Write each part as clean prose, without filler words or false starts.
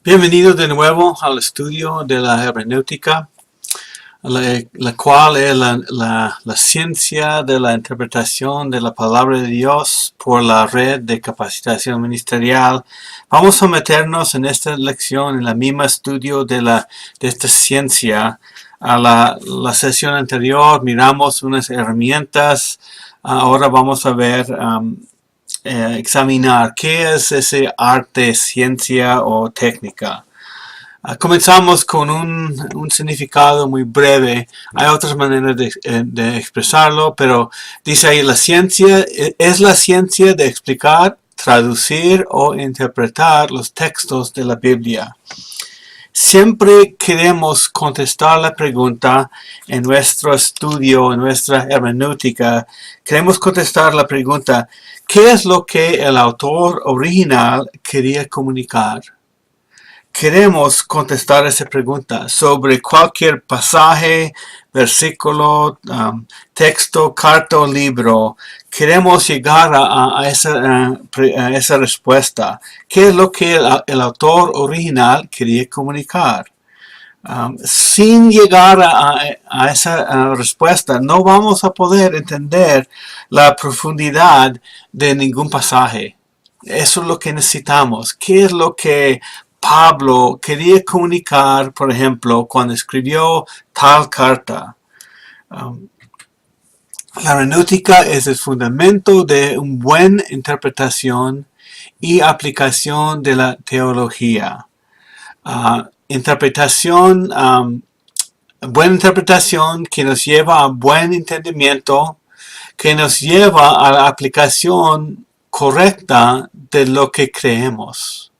Bienvenidos de nuevo al estudio de la hermenéutica, la cual es la ciencia de la interpretación de la palabra de Dios por la red de capacitación ministerial. Vamos a meternos en esta lección, en la misma estudio de esta ciencia. A la sesión anterior miramos unas herramientas. Ahora vamos a ver examinar qué es ese arte, ciencia o técnica. Comenzamos con un significado muy breve. Hay otras maneras de expresarlo, pero dice ahí la ciencia es la ciencia de explicar, traducir o interpretar los textos de la Biblia. Siempre queremos contestar la pregunta en nuestro estudio, en nuestra hermenéutica. Queremos contestar la pregunta, ¿qué es lo que el autor original quería comunicar? Queremos contestar esa pregunta sobre cualquier pasaje, versículo, texto, carta o libro. Queremos llegar a esa respuesta. ¿Qué es lo que el autor original quería comunicar? Sin llegar a esa respuesta, no vamos a poder entender la profundidad de ningún pasaje. Eso es lo que necesitamos. ¿Qué es lo que Pablo quería comunicar, por ejemplo, cuando escribió tal carta? La hermenéutica es el fundamento de una buena interpretación y aplicación de la teología. Buena interpretación que nos lleva a buen entendimiento, que nos lleva a la aplicación correcta de lo que creemos.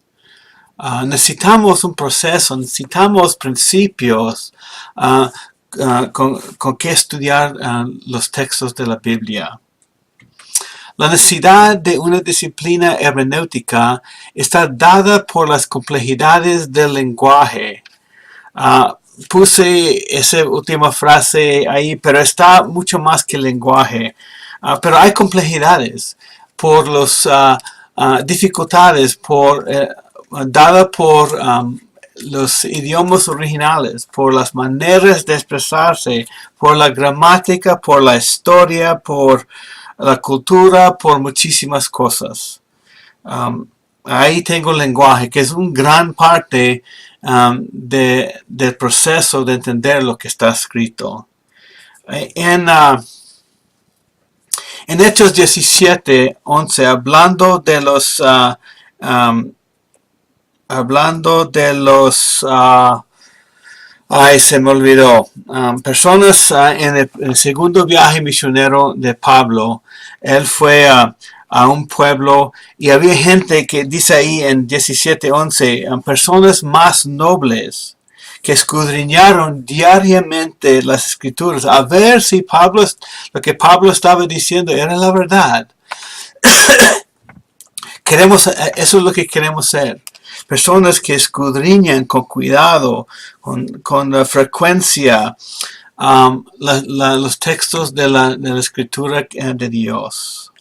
Necesitamos un proceso, necesitamos principios con que estudiar los textos de la Biblia. La necesidad de una disciplina hermenéutica está dada por las complejidades del lenguaje. Puse esa última frase ahí, pero está mucho más que el lenguaje. Pero hay complejidades por las dificultades, dada por los idiomas originales, por las maneras de expresarse, por la gramática, por la historia, por la cultura, por muchísimas cosas. Ahí tengo el lenguaje, que es una gran parte del proceso de entender lo que está escrito. En Hechos 17:11, hablando de los se me olvidó. Personas en el segundo viaje misionero de Pablo, él fue a un pueblo y había gente que dice ahí en 17:11, personas más nobles que escudriñaron diariamente las escrituras a ver si lo que Pablo estaba diciendo era la verdad. Eso es lo que queremos ser. Personas que escudriñan con cuidado, con frecuencia, los textos de la escritura de Dios.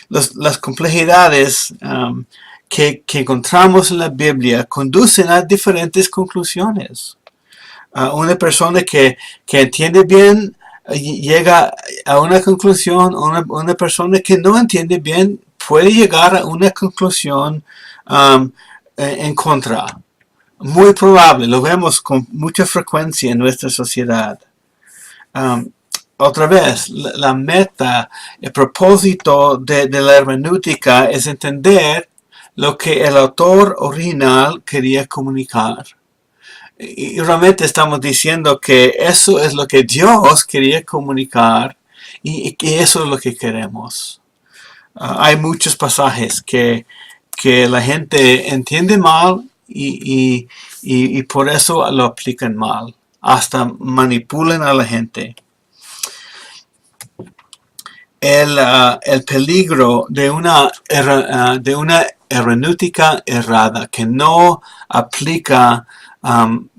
Las complejidades que encontramos en la Biblia conducen a diferentes conclusiones. Una persona que entiende bien llega a una conclusión, una persona que no entiende bien puede llegar a una conclusión en contra. Muy probable, lo vemos con mucha frecuencia en nuestra sociedad. Otra vez, la meta, el propósito de la hermenéutica es entender lo que el autor original quería comunicar. Y realmente estamos diciendo que eso es lo que Dios quería comunicar y que eso es lo que queremos. Hay muchos pasajes que la gente entiende mal y por eso lo aplican mal. Hasta manipulan a la gente. El peligro de una hermenéutica errada que no aplica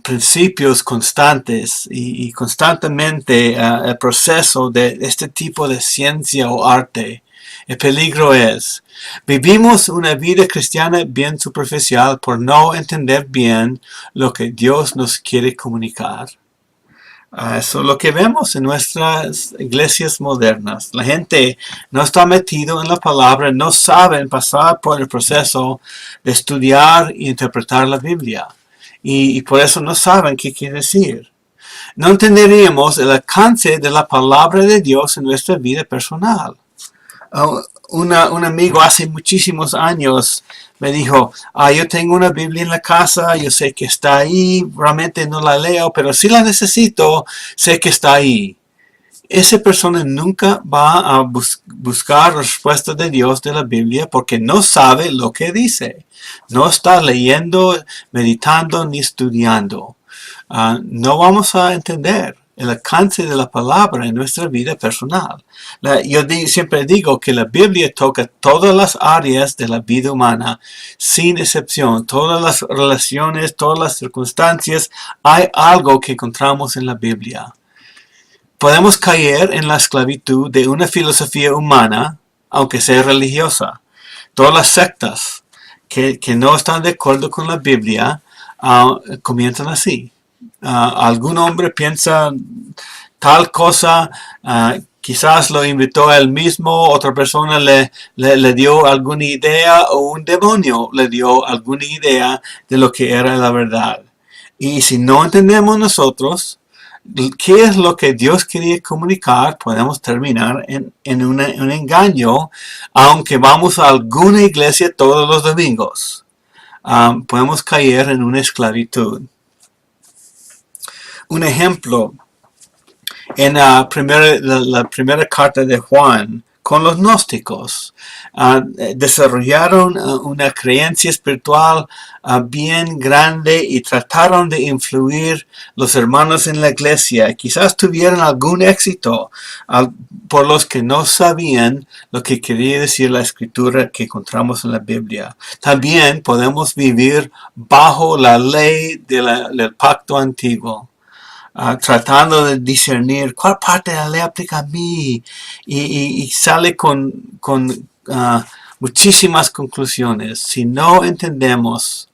principios constantes y constantemente el proceso de este tipo de ciencia o arte El peligro es, vivimos una vida cristiana bien superficial por no entender bien lo que Dios nos quiere comunicar. Eso es lo que vemos en nuestras iglesias modernas. La gente no está metido en la palabra, no saben pasar por el proceso de estudiar e interpretar la Biblia. Y por eso no saben qué quiere decir. No entenderíamos el alcance de la palabra de Dios en nuestra vida personal. Un amigo hace muchísimos años me dijo, yo tengo una Biblia en la casa, yo sé que está ahí, realmente no la leo, pero si la necesito, sé que está ahí. Esa persona nunca va a buscar respuesta de Dios de la Biblia porque no sabe lo que dice. No está leyendo, meditando ni estudiando. No vamos a entender el alcance de la palabra en nuestra vida personal. Yo siempre digo que la Biblia toca todas las áreas de la vida humana, sin excepción. Todas las relaciones, todas las circunstancias, hay algo que encontramos en la Biblia. Podemos caer en la esclavitud de una filosofía humana, aunque sea religiosa. Todas las sectas que no están de acuerdo con la Biblia comienzan así. Algún hombre piensa tal cosa, quizás lo invitó a él mismo, otra persona le dio alguna idea o un demonio le dio alguna idea de lo que era la verdad. Y si no entendemos nosotros qué es lo que Dios quería comunicar, podemos terminar en un engaño, aunque vamos a alguna iglesia todos los domingos. Podemos caer en una esclavitud. Un ejemplo, en la primera carta de Juan, con los gnósticos, desarrollaron una creencia espiritual bien grande y trataron de influir los hermanos en la iglesia. Quizás tuvieron algún éxito por los que no sabían lo que quería decir la escritura que encontramos en la Biblia. También podemos vivir bajo la ley del pacto antiguo. Tratando de discernir cuál parte de la ley aplica a mí y sale con muchísimas conclusiones. Si no entendemos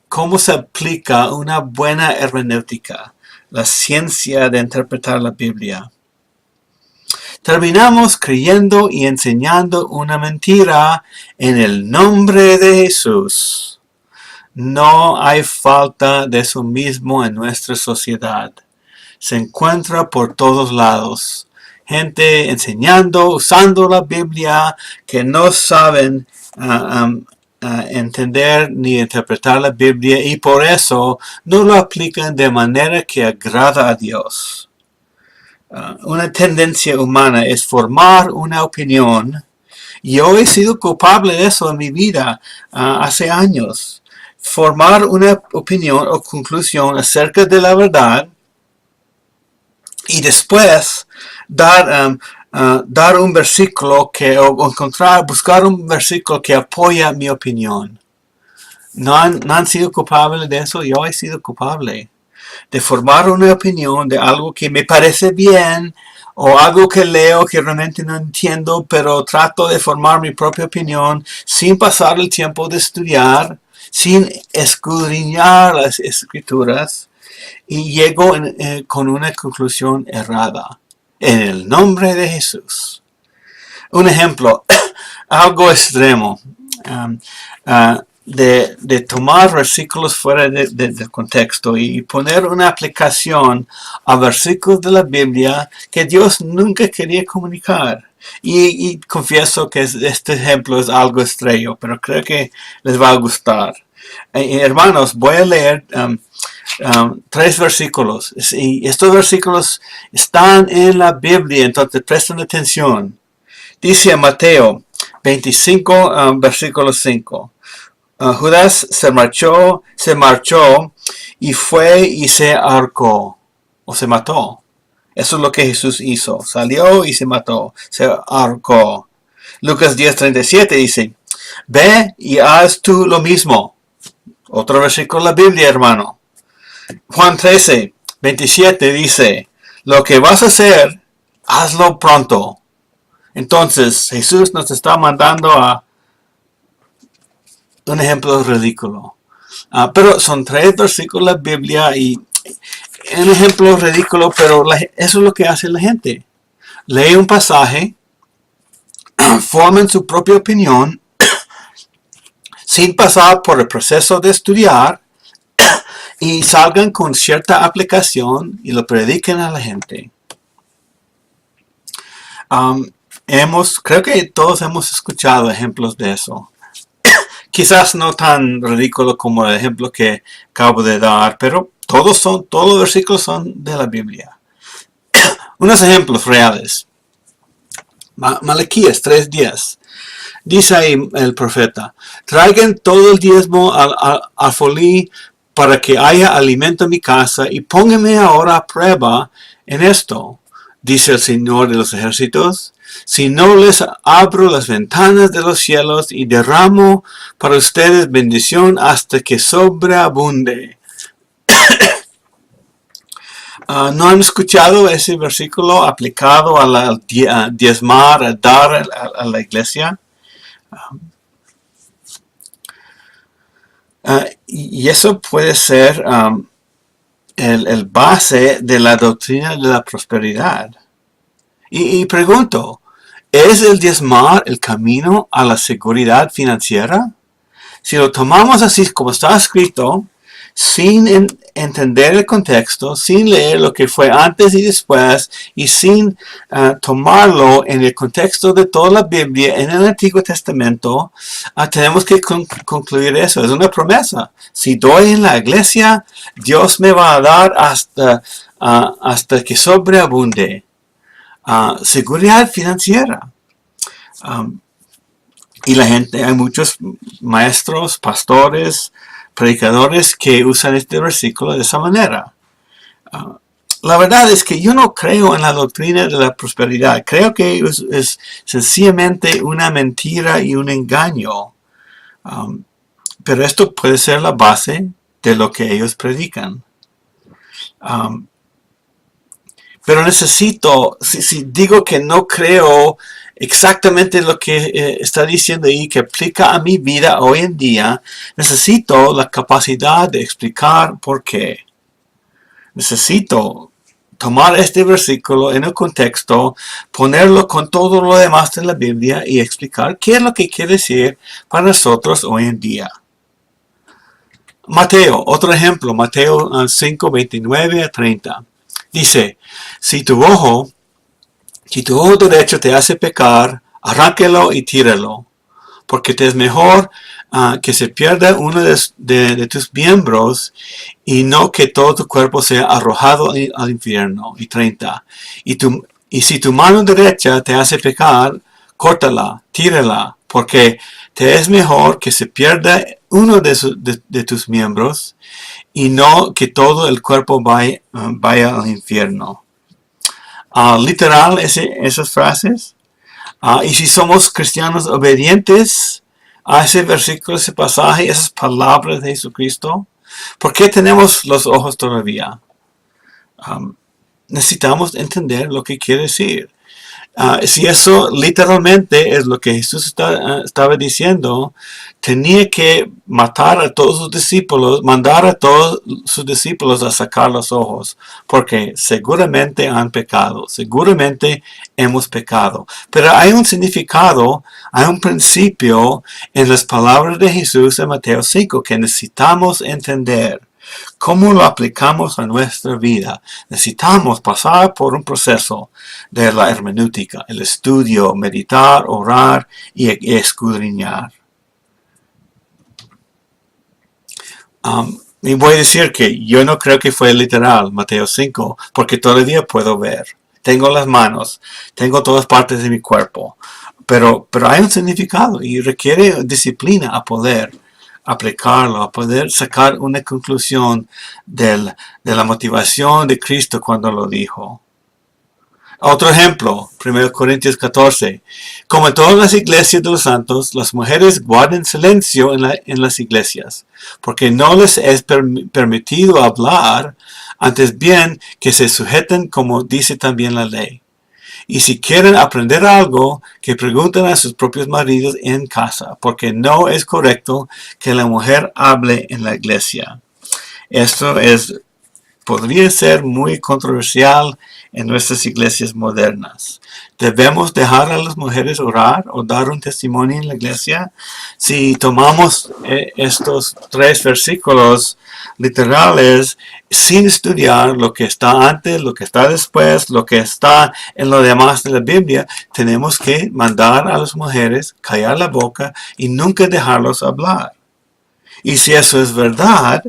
cómo se aplica una buena hermenéutica, la ciencia de interpretar la Biblia, terminamos creyendo y enseñando una mentira en el nombre de Jesús. No hay falta de eso mismo en nuestra sociedad. Se encuentra por todos lados. Gente enseñando, usando la Biblia, que no saben entender ni interpretar la Biblia y por eso no lo aplican de manera que agrada a Dios. Una tendencia humana es formar una opinión. Yo he sido culpable de eso en mi vida hace años. Formar una opinión o conclusión acerca de la verdad y después dar un versículo buscar un versículo que apoya mi opinión. ¿No han sido culpables de eso? Yo he sido culpable de formar una opinión de algo que me parece bien o algo que leo que realmente no entiendo, pero trato de formar mi propia opinión sin pasar el tiempo de estudiar, sin escudriñar las escrituras y llego con una conclusión errada. En el nombre de Jesús. Un ejemplo, algo extremo, de tomar versículos fuera del contexto y poner una aplicación a versículos de la Biblia que Dios nunca quería comunicar. Y confieso que este ejemplo es algo extraño, pero creo que les va a gustar. Hermanos, voy a leer 3 versículos. Y estos versículos están en la Biblia, entonces presten atención. Dice Mateo 25, versículo 5. Judas se marchó y fue y se ahorcó, o se mató. Eso es lo que Jesús hizo. Salió y se mató, se ahorcó. Lucas 10:37 dice, ve y haz tú lo mismo. Otro versículo de la Biblia, hermano. Juan 13:27 dice, lo que vas a hacer, hazlo pronto. Entonces, Jesús nos está mandando a un ejemplo ridículo. Pero son 3 versículos de la Biblia y un ejemplo ridículo, pero eso es lo que hace la gente. Lee un pasaje, forman su propia opinión, sin pasar por el proceso de estudiar, y salgan con cierta aplicación y lo prediquen a la gente. Creo que todos hemos escuchado ejemplos de eso. Quizás no tan ridículo como el ejemplo que acabo de dar, pero todos los versículos son de la Biblia. Unos ejemplos reales. Malaquías 3:10. Dice ahí el profeta: traigan todo el diezmo al folí para que haya alimento en mi casa, y pónganme ahora a prueba en esto, dice el Señor de los ejércitos, si no les abro las ventanas de los cielos y derramo para ustedes bendición hasta que sobreabunde. ¿No han escuchado ese versículo aplicado a diezmar, a dar a la iglesia? Y eso puede ser el base de la doctrina de la prosperidad. Y pregunto, ¿es el diezmar el camino a la seguridad financiera? Si lo tomamos así como está escrito, sin entender el contexto, sin leer lo que fue antes y después, y sin tomarlo en el contexto de toda la Biblia en el Antiguo Testamento, tenemos que concluir eso. Es una promesa. Si doy en la iglesia, Dios me va a dar hasta que sobreabunde. Seguridad financiera. Y la gente, hay muchos maestros, pastores, predicadores que usan este versículo de esa manera. La verdad es que yo no creo en la doctrina de la prosperidad. Creo que es sencillamente una mentira y un engaño. Pero esto puede ser la base de lo que ellos predican. Pero necesito, si digo que no creo exactamente lo que está diciendo ahí, que aplica a mi vida hoy en día, necesito la capacidad de explicar por qué. Necesito tomar este versículo en el contexto, ponerlo con todo lo demás de la Biblia y explicar qué es lo que quiere decir para nosotros hoy en día. Mateo, otro ejemplo, Mateo 5, 29 a 30. Dice, si tu ojo derecho te hace pecar, arránquelo y tíralo, porque te es mejor que se pierda uno de tus miembros y no que todo tu cuerpo sea arrojado al infierno. Y 30. Y si tu mano derecha te hace pecar, córtala, tírala, porque te es mejor que se pierda uno de tus miembros y no que todo el cuerpo vaya al infierno. Literal esas frases. Y si somos cristianos obedientes a ese versículo, ese pasaje, esas palabras de Jesucristo, ¿por qué tenemos los ojos todavía? Necesitamos entender lo que quiere decir. Si eso literalmente es lo que Jesús estaba diciendo, tenía que matar a todos sus discípulos, mandar a todos sus discípulos a sacar los ojos, porque seguramente han pecado, seguramente hemos pecado. Pero hay un significado, hay un principio en las palabras de Jesús en Mateo 5 que necesitamos entender. ¿Cómo lo aplicamos a nuestra vida? Necesitamos pasar por un proceso de la hermenéutica, el estudio, meditar, orar y escudriñar. Y voy a decir que yo no creo que fue literal Mateo 5, porque todavía puedo ver. Tengo las manos, tengo todas partes de mi cuerpo, pero hay un significado y requiere disciplina a poder aplicarlo, a poder sacar una conclusión de la motivación de Cristo cuando lo dijo. Otro ejemplo, 1 Corintios 14. Como en todas las iglesias de los santos, las mujeres guarden silencio en las iglesias, porque no les es permitido hablar, antes bien que se sujeten como dice también la ley. Y si quieren aprender algo, que pregunten a sus propios maridos en casa, porque no es correcto que la mujer hable en la iglesia. Esto podría ser muy controversial en nuestras iglesias modernas. ¿Debemos dejar a las mujeres orar o dar un testimonio en la iglesia? Si tomamos estos 3 versículos literales sin estudiar lo que está antes, lo que está después, lo que está en lo demás de la Biblia, tenemos que mandar a las mujeres callar la boca y nunca dejarlos hablar. Y si eso es verdad,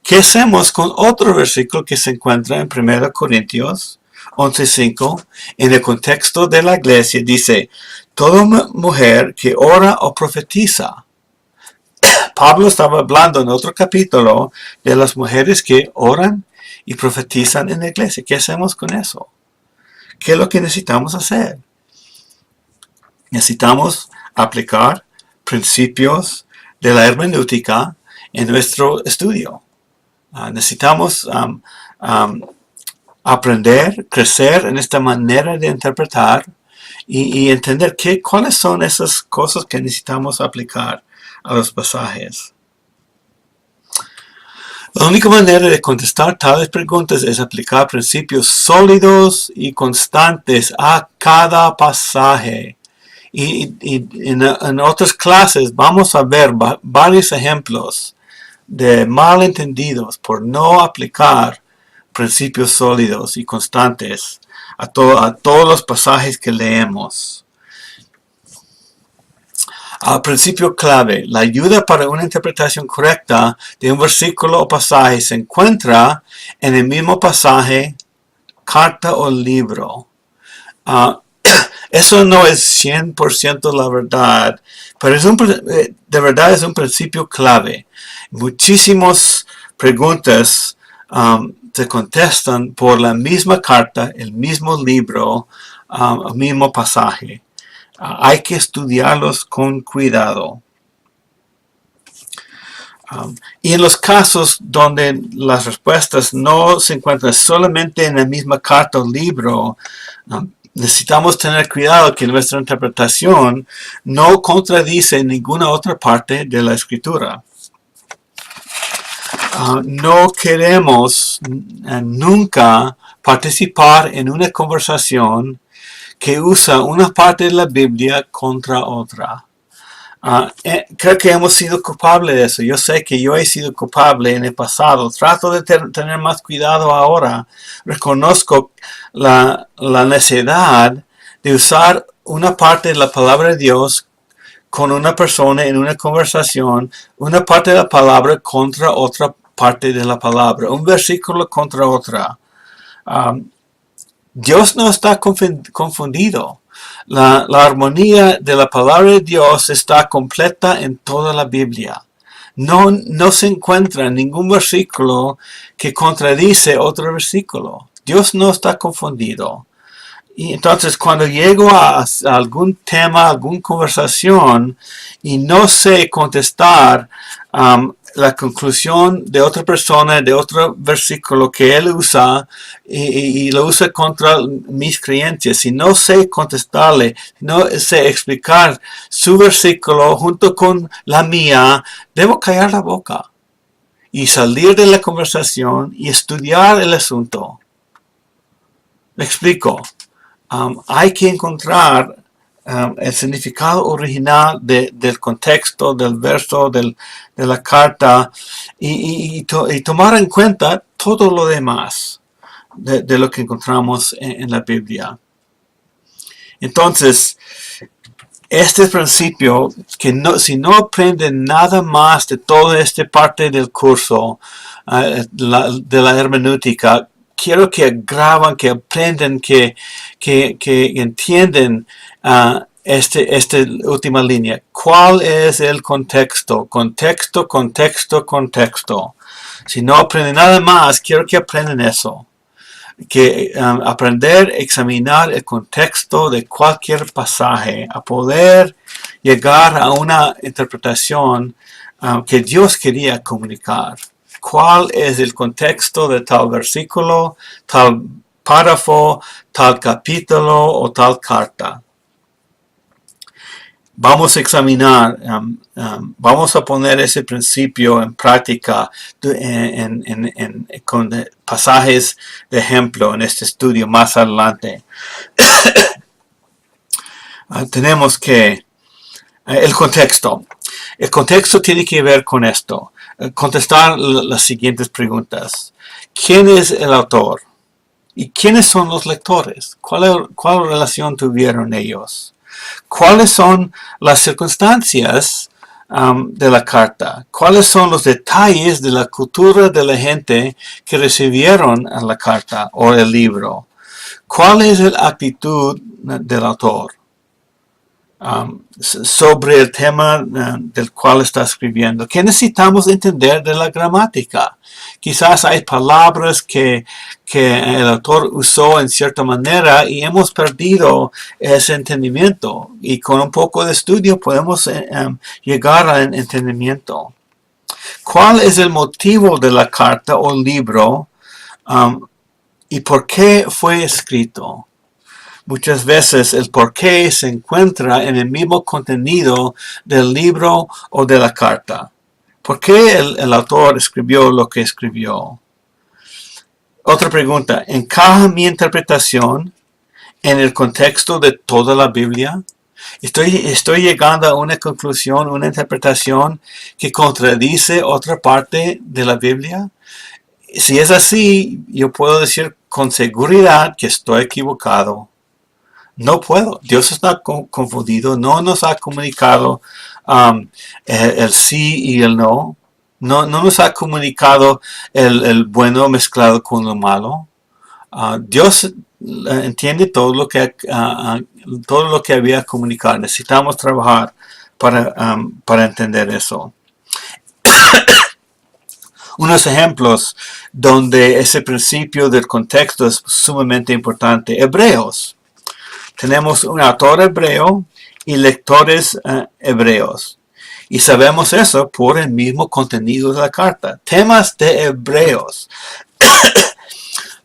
¿qué hacemos con otro versículo que se encuentra en 1 Corintios 11:5? En el contexto de la iglesia dice, toda mujer que ora o profetiza. Pablo estaba hablando en otro capítulo de las mujeres que oran y profetizan en la iglesia. ¿Qué hacemos con eso? ¿Qué es lo que necesitamos hacer? Necesitamos aplicar principios de la hermenéutica en nuestro estudio. Necesitamos aprender, crecer en esta manera de interpretar y entender cuáles son esas cosas que necesitamos aplicar a los pasajes. La única manera de contestar tales preguntas es aplicar principios sólidos y constantes a cada pasaje. Y en otras clases vamos a ver varios ejemplos de malentendidos por no aplicar principios sólidos y constantes a todos los pasajes que leemos. Al principio clave, la ayuda para una interpretación correcta de un versículo o pasaje se encuentra en el mismo pasaje, carta o libro. Eso no es 100% la verdad, pero de verdad es un principio clave. Muchísimas preguntas se contestan por la misma carta, el mismo libro, el mismo pasaje. Hay que estudiarlos con cuidado. Y en los casos donde las respuestas no se encuentran solamente en la misma carta o libro, necesitamos tener cuidado que nuestra interpretación no contradice ninguna otra parte de la escritura. No queremos nunca participar en una conversación que usa una parte de la Biblia contra otra. Creo que hemos sido culpables de eso. Yo sé que yo he sido culpable en el pasado. Trato de tener más cuidado ahora. Reconozco la necesidad de usar una parte de la palabra de Dios con una persona en una conversación, una parte de la palabra contra otra parte de la palabra, un versículo contra otra. Dios no está confundido. La armonía de la palabra de Dios está completa en toda la Biblia. No se encuentra ningún versículo que contradice otro versículo. Dios no está confundido. Y entonces cuando llego a algún tema, alguna conversación y no sé contestar la conclusión de otra persona, de otro versículo que él usa y lo usa contra mis creencias, si no sé contestarle, no sé explicar su versículo junto con la mía, debo callar la boca y salir de la conversación y estudiar el asunto. ¿Me explico? Hay que encontrar el significado original del contexto, del verso, de la carta y tomar en cuenta todo lo demás de lo que encontramos en la Biblia. Entonces, este principio, si no aprenden nada más de toda esta parte del curso de la hermenéutica, quiero que graban, que aprendan, que entiendan esta última línea. ¿Cuál es el contexto? Contexto, contexto, contexto. Si no aprenden nada más, quiero que aprendan eso. Que aprender, examinar el contexto de cualquier pasaje, a poder llegar a una interpretación que Dios quería comunicar. ¿Cuál es el contexto de tal versículo, tal párrafo, tal capítulo o tal carta. Vamos a examinar, vamos a poner ese principio en práctica con pasajes de ejemplo en este estudio más adelante. Tenemos que, el contexto. El contexto tiene que ver con esto. Contestar las siguientes preguntas. ¿Quién es el autor? ¿Y quiénes son los lectores? ¿Cuál relación tuvieron ellos? ¿Cuáles son las circunstancias de la carta? ¿Cuáles son los detalles de la cultura de la gente que recibieron la carta o el libro? ¿Cuál es la actitud del autor sobre el tema del cual está escribiendo? ¿Qué necesitamos entender de la gramática? Quizás hay palabras que el autor usó en cierta manera y hemos perdido ese entendimiento, y con un poco de estudio podemos llegar al entendimiento. ¿Cuál es el motivo de la carta o libro y por qué fue escrito? Muchas veces el porqué se encuentra en el mismo contenido del libro o de la carta. ¿Por qué el autor escribió lo que escribió? Otra pregunta, ¿encaja mi interpretación en el contexto de toda la Biblia? ¿Estoy llegando a una conclusión, una interpretación que contradice otra parte de la Biblia? Si es así, yo puedo decir con seguridad que estoy equivocado. No puedo. Dios está confundido. No nos ha comunicado el sí y el no. No nos ha comunicado el bueno mezclado con lo malo. Dios entiende todo lo que había comunicado. Necesitamos trabajar para entender eso. Unos ejemplos donde ese principio del contexto es sumamente importante. Hebreos. Tenemos un autor hebreo y lectores hebreos. Y sabemos eso por el mismo contenido de la carta. Temas de hebreos.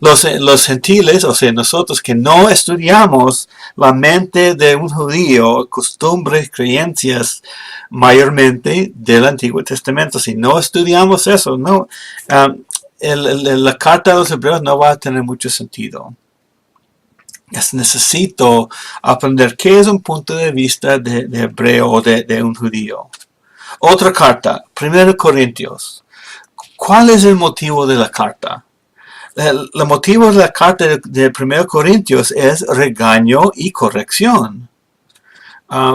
Los gentiles, o sea, nosotros que no estudiamos la mente de un judío, costumbres, creencias, mayormente del Antiguo Testamento. Si no estudiamos eso, no, la carta de los hebreos no va a tener mucho sentido. Necesito aprender qué es un punto de vista de hebreo o de un judío. Otra carta, 1 Corintios. ¿Cuál es el motivo de la carta? El motivo de la carta de 1 Corintios es regaño y corrección.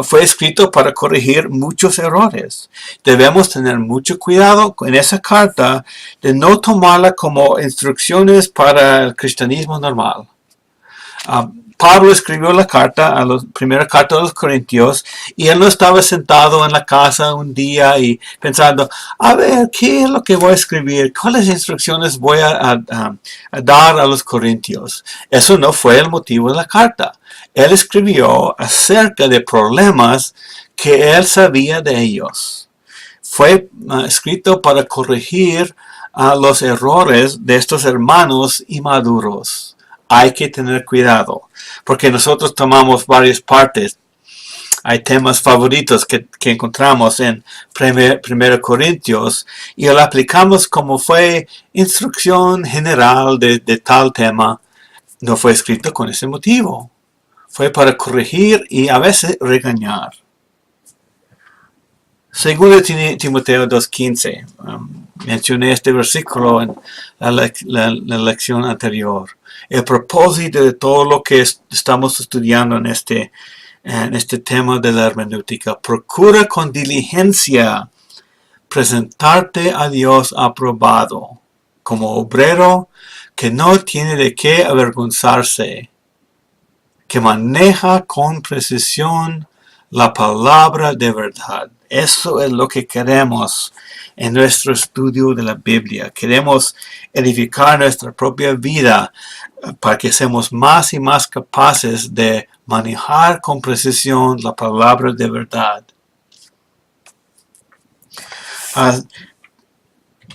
Fue escrito para corregir muchos errores. Debemos tener mucho cuidado en esa carta de no tomarla como instrucciones para el cristianismo normal. Pablo escribió la primera carta a los Corintios, y él no estaba sentado en la casa un día y pensando, a ver, ¿qué es lo que voy a escribir? ¿Cuáles instrucciones voy a dar a los Corintios? Eso no fue el motivo de la carta. Él escribió acerca de problemas que él sabía de ellos. Fue escrito para corregir los errores de estos hermanos inmaduros. Hay que tener cuidado, porque nosotros tomamos varias partes. Hay temas favoritos que encontramos en 1 Corintios y lo aplicamos como fue instrucción general de tal tema. No fue escrito con ese motivo. Fue para corregir y a veces regañar. Segundo Timoteo 2:15. Mencioné este versículo en la lección anterior. El propósito de todo lo que estamos estudiando en este tema de la hermenéutica. Procura con diligencia presentarte a Dios aprobado, como obrero que no tiene de qué avergonzarse, que maneja con precisión la palabra de verdad. Eso es lo que queremos en nuestro estudio de la Biblia. Queremos edificar nuestra propia vida para que seamos más y más capaces de manejar con precisión la palabra de verdad.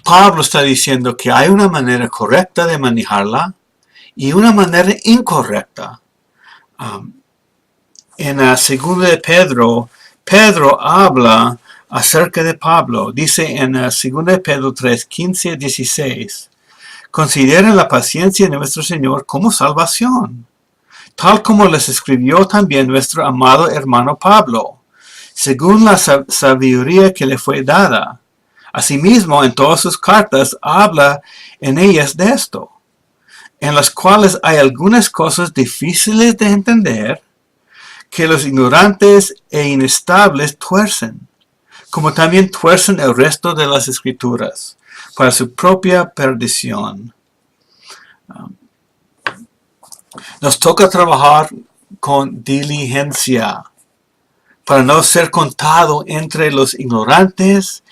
Pablo está diciendo que hay una manera correcta de manejarla y una manera incorrecta. En la segunda de Pedro, Pedro habla acerca de Pablo. Dice en la segunda de Pedro 3, 15 a 16, consideren la paciencia de nuestro Señor como salvación, tal como les escribió también nuestro amado hermano Pablo, según la sabiduría que le fue dada. Asimismo, en todas sus cartas habla en ellas de esto, en las cuales hay algunas cosas difíciles de entender, que los ignorantes e inestables tuercen, como también tuercen el resto de las escrituras, para su propia perdición. Nos toca trabajar con diligencia para no ser contado entre los ignorantes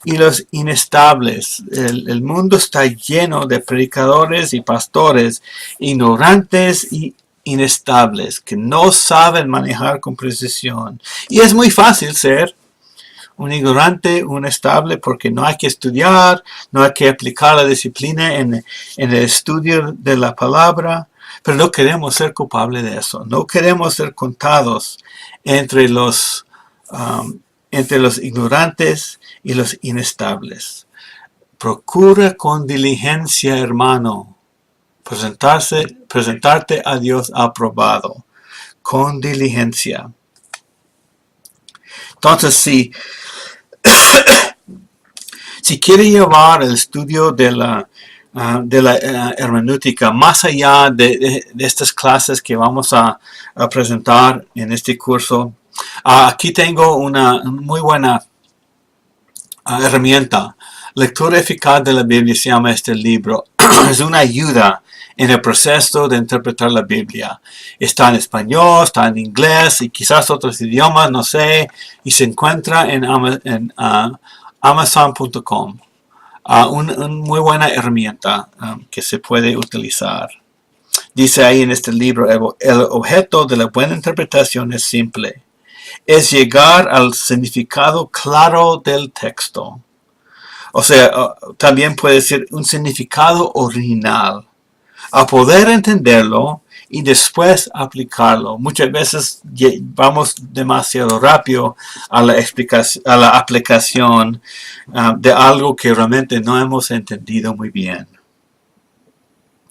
y los inestables. El mundo está lleno de predicadores y pastores ignorantes y inestables que no saben manejar con precisión. Y es muy fácil ser un ignorante, un inestable, porque no hay que estudiar, no hay que aplicar la disciplina en el estudio de la palabra. Pero no queremos ser culpables de eso. No queremos ser contados entre los ignorantes y los inestables. Procura con diligencia, hermano, presentarte a Dios aprobado. Con diligencia. Entonces, si quiere llevar el estudio de la hermenéutica más allá de estas clases que vamos a presentar en este curso, aquí tengo una muy buena herramienta. Lectura eficaz de la Biblia se llama este libro. Es una ayuda en el proceso de interpretar la Biblia. Está en español, está en inglés y quizás otros idiomas, no sé, y se encuentra en Amazon.com. Una muy buena herramienta que se puede utilizar. Dice ahí en este libro, el objeto de la buena interpretación es simple. Es llegar al significado claro del texto. O sea, también puede ser un significado original. A poder entenderlo y después aplicarlo. Muchas veces vamos demasiado rápido a la aplicación de algo que realmente no hemos entendido muy bien.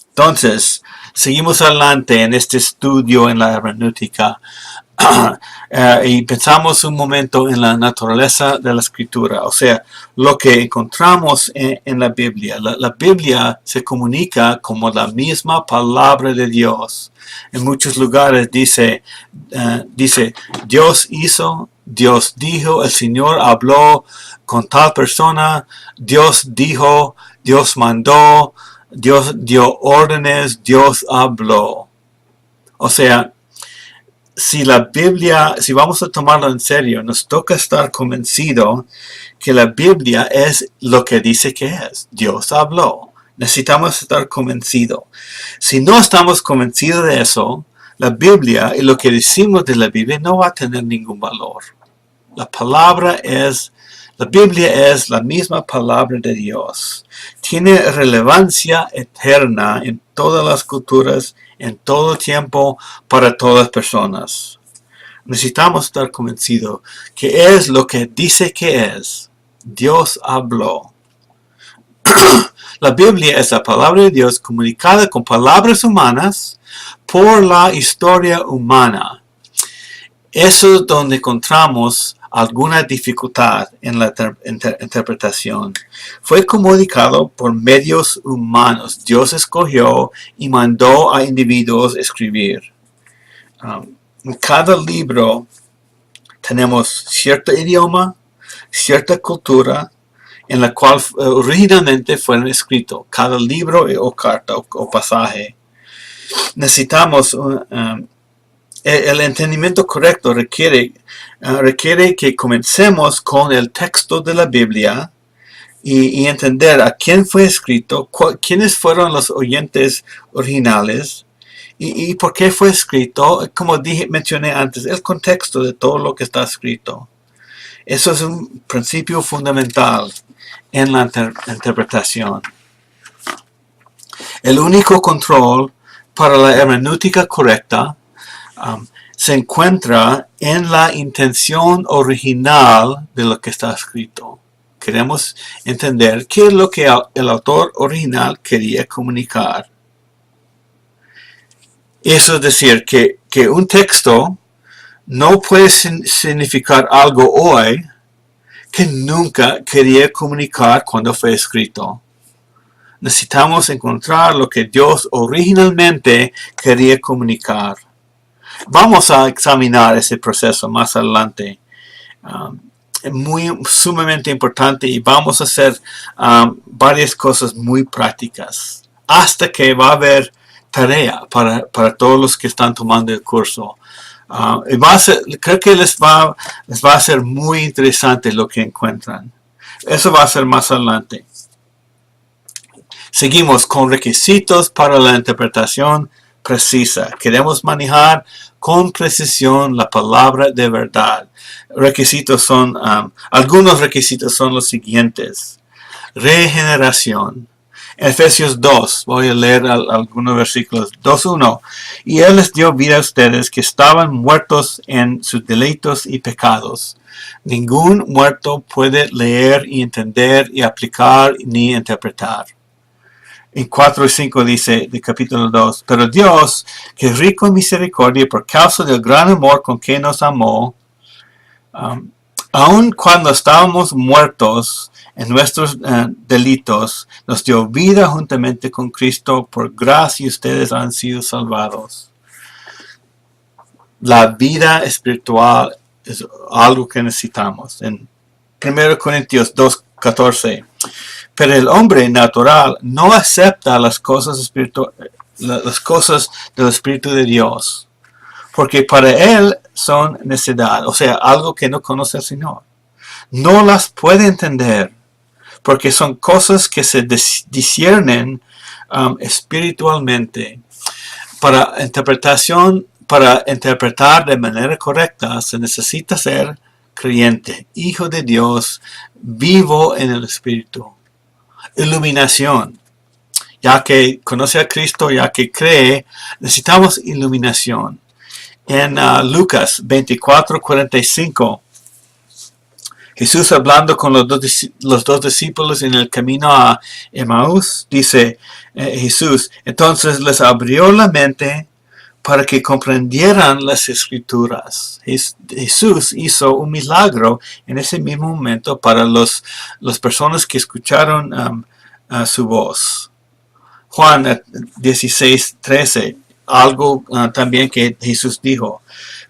Entonces, seguimos adelante en este estudio en la hermenéutica y pensamos un momento en la naturaleza de la escritura, o sea, lo que encontramos en la Biblia. La Biblia se comunica como la misma palabra de Dios. En muchos lugares dice Dios hizo, Dios dijo, el Señor habló con tal persona, Dios dijo, Dios mandó, Dios dio órdenes, Dios habló. O sea, si vamos a tomarlo en serio, nos toca estar convencido que la Biblia es lo que dice que es. Dios habló. Necesitamos estar convencidos. Si no estamos convencidos de eso, la Biblia y lo que decimos de la Biblia no va a tener ningún valor. La Biblia es la misma palabra de Dios. Tiene relevancia eterna en todas las culturas, en todo tiempo, para todas las personas. Necesitamos estar convencidos que es lo que dice que es. Dios habló. La Biblia es la palabra de Dios comunicada con palabras humanas por la historia humana. Eso es donde encontramos alguna dificultad en la interpretación. Fue comunicado por medios humanos. Dios escogió y mandó a individuos escribir. En cada libro tenemos cierto idioma, cierta cultura en la cual originalmente fueron escritos. Cada libro o carta o pasaje. Necesitamos el entendimiento correcto requiere que comencemos con el texto de la Biblia y entender a quién fue escrito, quiénes fueron los oyentes originales y por qué fue escrito, como mencioné antes, el contexto de todo lo que está escrito. Eso es un principio fundamental en la interpretación. El único control para la hermenéutica correcta se encuentra en la intención original de lo que está escrito. Queremos entender qué es lo que el autor original quería comunicar. Eso es decir, que un texto no puede significar algo hoy que nunca quería comunicar cuando fue escrito. Necesitamos encontrar lo que Dios originalmente quería comunicar. Vamos a examinar ese proceso más adelante. Es sumamente importante y vamos a hacer varias cosas muy prácticas. Hasta que va a haber tarea para todos los que están tomando el curso. Creo que les va a ser muy interesante lo que encuentran. Eso va a ser más adelante. Seguimos con requisitos para la interpretación precisa. Queremos manejar con precisión la palabra de verdad. Algunos requisitos son los siguientes. Regeneración. Efesios 2, voy a leer algunos versículos. 2:1. Y Él les dio vida a ustedes que estaban muertos en sus delitos y pecados. Ningún muerto puede leer y entender y aplicar ni interpretar. En 4 y 5 dice, de capítulo 2, pero Dios, que es rico en misericordia por causa del gran amor con que nos amó, aun cuando estábamos muertos en nuestros delitos, nos dio vida juntamente con Cristo. Por gracia ustedes han sido salvados. La vida espiritual es algo que necesitamos. En 1 Corintios 2:14. Pero el hombre natural no acepta las cosas del Espíritu de Dios, porque para él son necedad, o sea, algo que no conoce al Señor. No las puede entender, porque son cosas que se disciernen espiritualmente. Para interpretar de manera correcta se necesita ser creyente, hijo de Dios, vivo en el Espíritu. Iluminación. Ya que conoce a Cristo, ya que cree, necesitamos iluminación. En Lucas 24:45, Jesús hablando con los dos discípulos en el camino a Emaús, dice Jesús, entonces les abrió la mente para que comprendieran las Escrituras. Jesús hizo un milagro en ese mismo momento para las personas que escucharon su voz. Juan 16:13, algo también que Jesús dijo,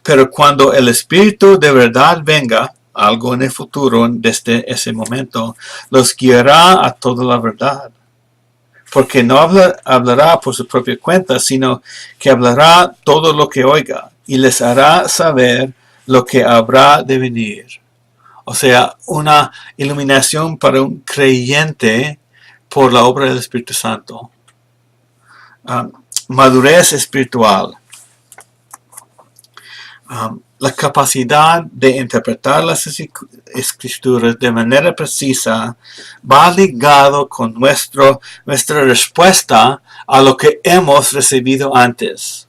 pero cuando el Espíritu de verdad venga, algo en el futuro, desde ese momento, los guiará a toda la verdad. Porque no hablará por su propia cuenta, sino que hablará todo lo que oiga y les hará saber lo que habrá de venir. O sea, una iluminación para un creyente por la obra del Espíritu Santo. Madurez espiritual. La capacidad de interpretar las Escrituras de manera precisa va ligado con nuestra respuesta a lo que hemos recibido antes.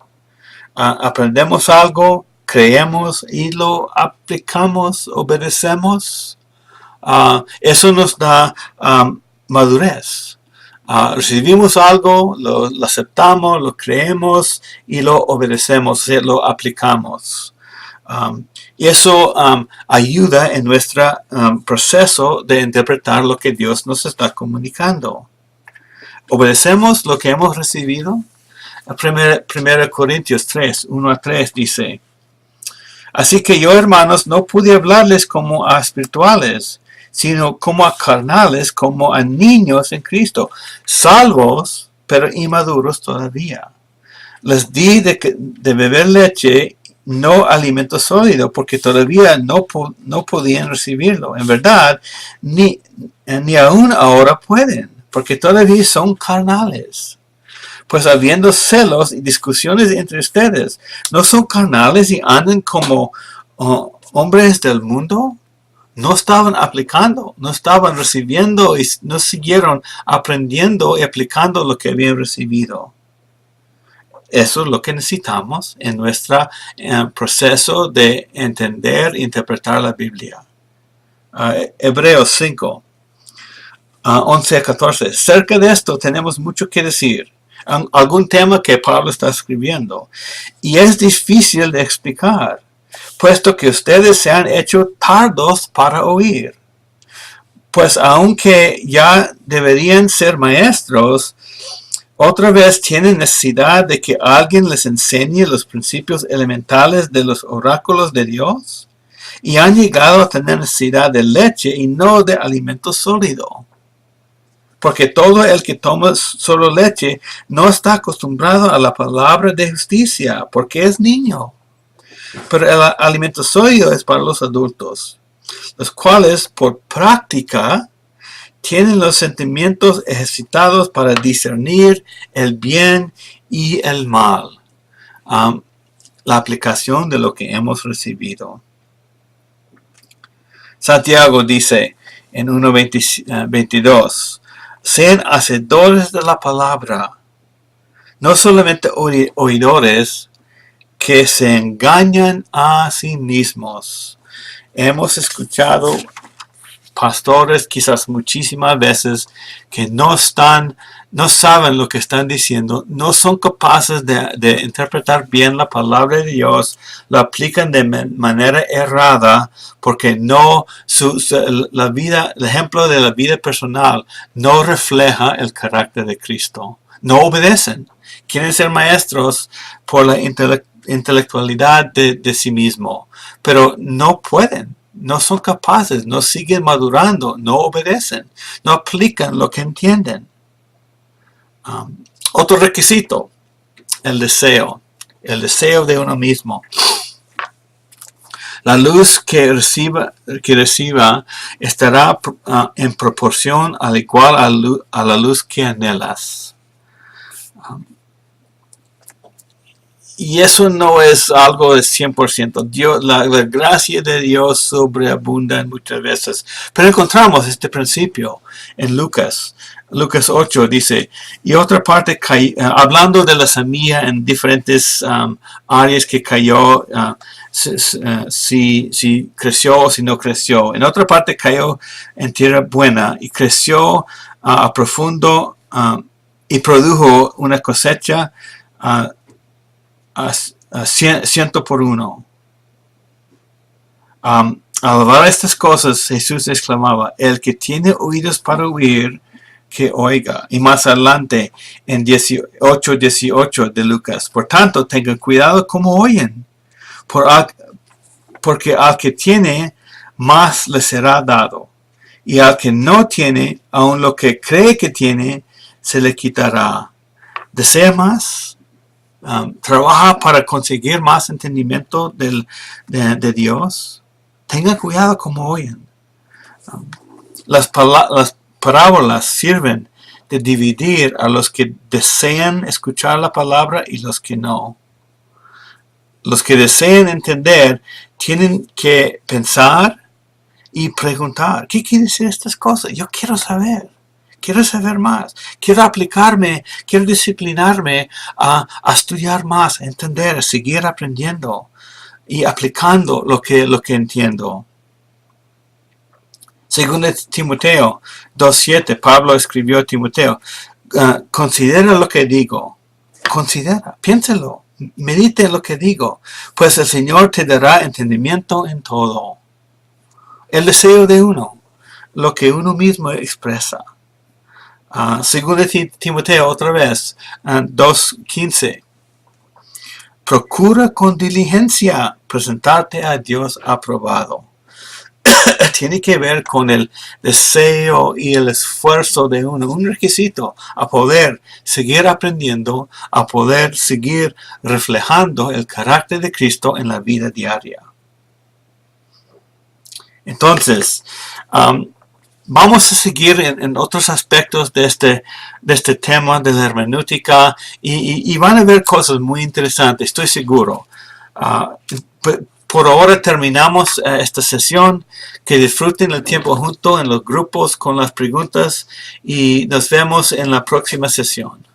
Aprendemos algo, creemos y lo aplicamos, obedecemos. Eso nos da madurez. Recibimos algo, lo aceptamos, lo creemos y lo obedecemos, o sea, lo aplicamos. Y eso ayuda en nuestro proceso de interpretar lo que Dios nos está comunicando. ¿Obedecemos lo que hemos recibido? 1 Corintios 3:1-3 dice, así que yo, hermanos, no pude hablarles como a espirituales, sino como a carnales, como a niños en Cristo, salvos, pero inmaduros todavía. Les di de beber leche, no alimento sólido, porque todavía no podían recibirlo. En verdad, ni aún ahora pueden, porque todavía son carnales. Pues habiendo celos y discusiones entre ustedes, ¿no son carnales y andan como hombres del mundo? No estaban aplicando, no estaban recibiendo y no siguieron aprendiendo y aplicando lo que habían recibido. eso es lo que necesitamos en nuestro proceso de entender e interpretar la Biblia. Hebreos 5, 11 a 14. Cerca de esto tenemos mucho que decir. Algún tema que Pablo está escribiendo. Y es difícil de explicar, puesto que ustedes se han hecho tardos para oír. Pues aunque ya deberían ser maestros, otra vez tienen necesidad de que alguien les enseñe los principios elementales de los oráculos de Dios. Y han llegado a tener necesidad de leche y no de alimento sólido. Porque todo el que toma solo leche no está acostumbrado a la palabra de justicia, porque es niño. Pero el alimento sólido es para los adultos, los cuales por práctica tienen los sentimientos ejercitados para discernir el bien y el mal. La aplicación de lo que hemos recibido. Santiago dice en 1:22, sean hacedores de la palabra, no solamente oidores que se engañan a sí mismos. Hemos escuchado pastores quizás muchísimas veces que no saben lo que están diciendo, no son capaces de interpretar bien la palabra de Dios, lo aplican de manera errada porque el ejemplo de la vida personal no refleja el carácter de Cristo. No obedecen. Quieren ser maestros por la intelectualidad de sí mismo, pero no pueden. No son capaces, no siguen madurando, no obedecen, no aplican lo que entienden. Otro requisito, el deseo de uno mismo. La luz que reciba estará en proporción al igual a la luz que anhelas. Y eso no es algo de 100%. Dios, la gracia de Dios sobreabunda muchas veces. Pero encontramos este principio en Lucas 8 dice, y otra parte, hablando de la semilla en diferentes áreas que cayó, si creció o si no creció. En otra parte cayó en tierra buena y creció a profundo y produjo una cosecha a 100 por 1. Al hablar estas cosas, Jesús exclamaba, el que tiene oídos para oír, que oiga. Y más adelante, en 18 de Lucas, por tanto, tengan cuidado como oyen, porque al que tiene, más le será dado. Y al que no tiene, aun lo que cree que tiene, se le quitará. ¿Desea más? Trabaja para conseguir más entendimiento de Dios. Tengan cuidado como oyen. Las parábolas sirven de dividir a los que desean escuchar la palabra y los que no. Los que desean entender tienen que pensar y preguntar, ¿qué quiere decir estas cosas? Yo quiero saber. Quiero saber más, quiero aplicarme, quiero disciplinarme a estudiar más, a entender, a seguir aprendiendo y aplicando lo que entiendo. Según Timoteo 2:7, Pablo escribió a Timoteo, considera lo que digo, piénselo, medite en lo que digo, pues el Señor te dará entendimiento en todo. El deseo de uno, lo que uno mismo expresa. Según Timoteo, otra vez, 2:15. Procura con diligencia presentarte a Dios aprobado. Tiene que ver con el deseo y el esfuerzo de uno, un requisito a poder seguir aprendiendo, a poder seguir reflejando el carácter de Cristo en la vida diaria. Entonces, vamos a seguir en otros aspectos de este tema de la hermenéutica y van a ver cosas muy interesantes, estoy seguro. Por ahora terminamos esta sesión. Que disfruten el tiempo junto en los grupos con las preguntas y nos vemos en la próxima sesión.